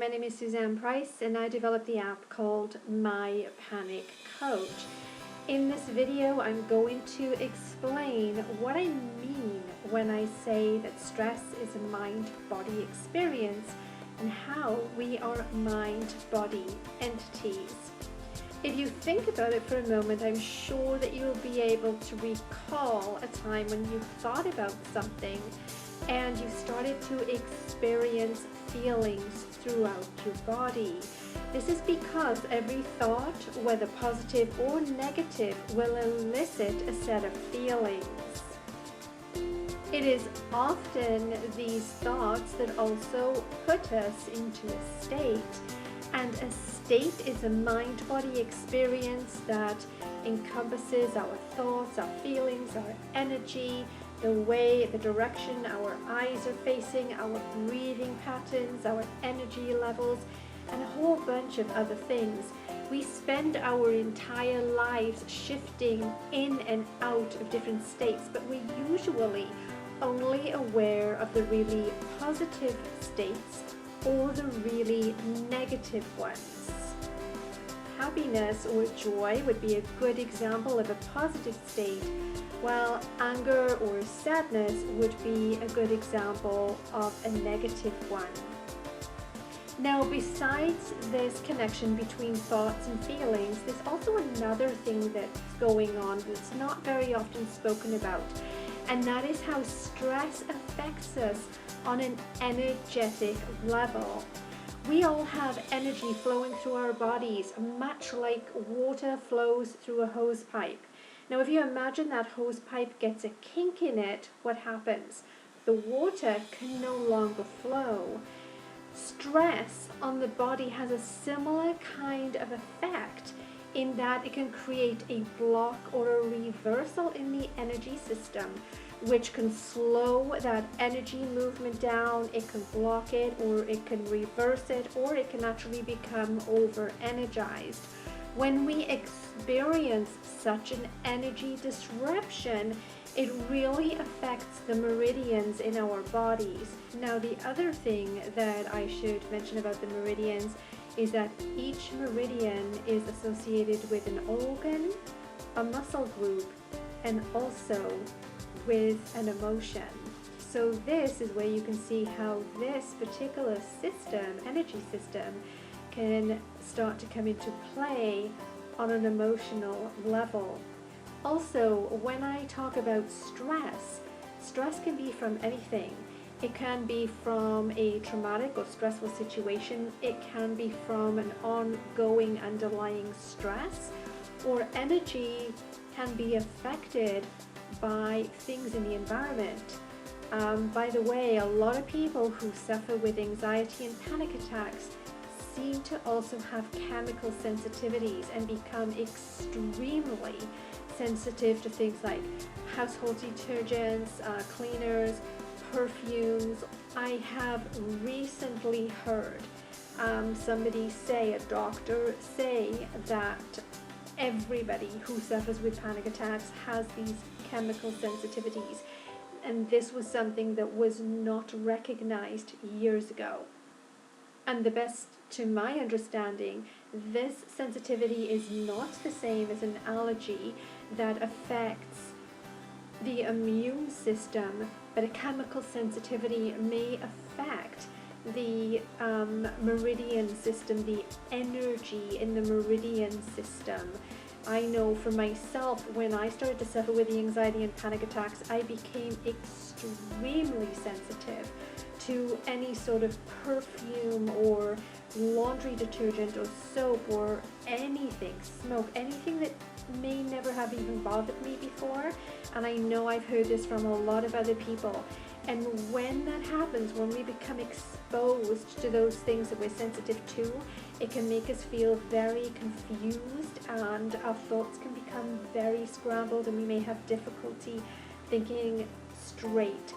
My name is Suzanne Price and I developed the app called My Panic Coach. In this video, I'm going to explain what I mean when I say that stress is a mind-body experience and how we are mind-body entities. If you think about it for a moment, I'm sure that you'll be able to recall a time when you thought about something and you started to experience feelings throughout your body. This is because every thought, whether positive or negative, will elicit a set of feelings. It is often these thoughts that also put us into a state, and a state is a mind-body experience that encompasses our thoughts, our feelings, our energy, the way, the direction our eyes are facing, our breathing patterns, our energy levels, and a whole bunch of other things. We spend our entire lives shifting in and out of different states, but we're usually only aware of the really positive states or the really negative ones. Happiness or joy would be a good example of a positive state, while anger or sadness would be a good example of a negative one. Now, besides this connection between thoughts and feelings, there's also another thing that's going on that's not very often spoken about, and that is how stress affects us on an energetic level. We all have energy flowing through our bodies, much like water flows through a hose pipe. Now, if you imagine that hose pipe gets a kink in it, what happens? The water can no longer flow. Stress on the body has a similar kind of effect in that it can create a block or a reversal in the energy system, which can slow that energy movement down. It can block it, or it can reverse it, or it can actually become over-energized. When we experience such an energy disruption, it really affects the meridians in our bodies. Now, the other thing that I should mention about the meridians is that each meridian is associated with an organ, a muscle group, and also with an emotion. So this is where you can see how this particular system, energy system, can start to come into play on an emotional level. Also, when I talk about stress, stress can be from anything. It can be from a traumatic or stressful situation. It can be from an ongoing underlying stress, or energy can be affected by things in the environment. By the way, a lot of people who suffer with anxiety and panic attacks seem to also have chemical sensitivities and become extremely sensitive to things like household detergents, cleaners, perfumes. I have recently heard somebody say, a doctor say, that everybody who suffers with panic attacks has these chemical sensitivities, and this was something that was not recognized years ago. And the best to my understanding, this sensitivity is not the same as an allergy that affects the immune system, but a chemical sensitivity may affect the meridian system, the energy in the meridian system. I know for myself, when I started to suffer with the anxiety and panic attacks, I became extremely sensitive to any sort of perfume or laundry detergent or soap or anything, smoke, anything that may never have even bothered me before. And I know I've heard this from a lot of other people. And when that happens, when we become exposed to those things that we're sensitive to, it can make us feel very confused, and our thoughts can become very scrambled, and we may have difficulty thinking straight.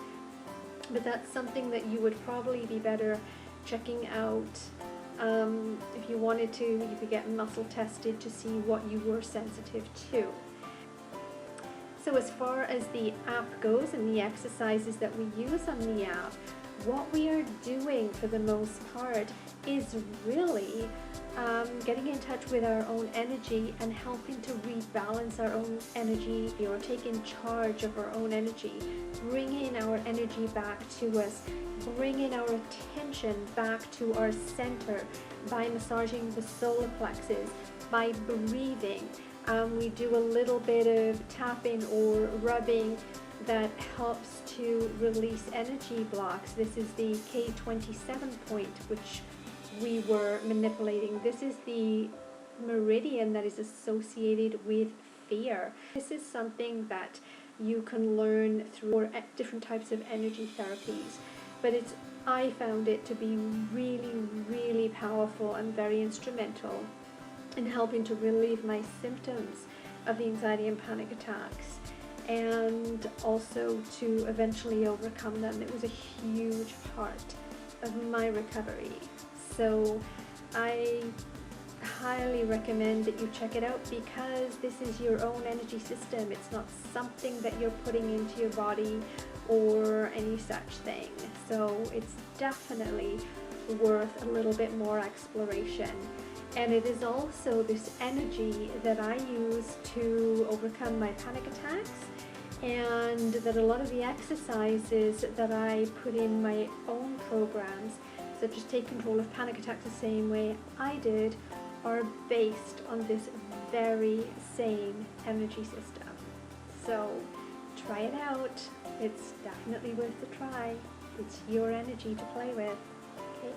But that's something that you would probably be better checking out. If you wanted to, you could get muscle tested to see what you were sensitive to. So as far as the app goes and the exercises that we use on the app, what we are doing for the most part is really getting in touch with our own energy and helping to rebalance our own energy, or taking charge of our own energy, bringing our energy back to us, bringing our attention back to our center by massaging the solar plexus, by breathing. We do a little bit of tapping or rubbing that helps to release energy blocks. This is the K27 point, which we were manipulating. This is the meridian that is associated with fear. This is something that you can learn through different types of energy therapies, but I found it to be really, really powerful and very instrumental in helping to relieve my symptoms of the anxiety and panic attacks, and also to eventually overcome them. It was a huge part of my recovery. So I highly recommend that you check it out, because this is your own energy system. It's not something that you're putting into your body or any such thing. So it's definitely worth a little bit more exploration. And it is also this energy that I use to overcome my panic attacks, and that a lot of the exercises that I put in my own programs, such as Take Control of Panic Attacks the Same Way I Did, are based on this very same energy system. So try it out. It's definitely worth the try. It's your energy to play with. Okay.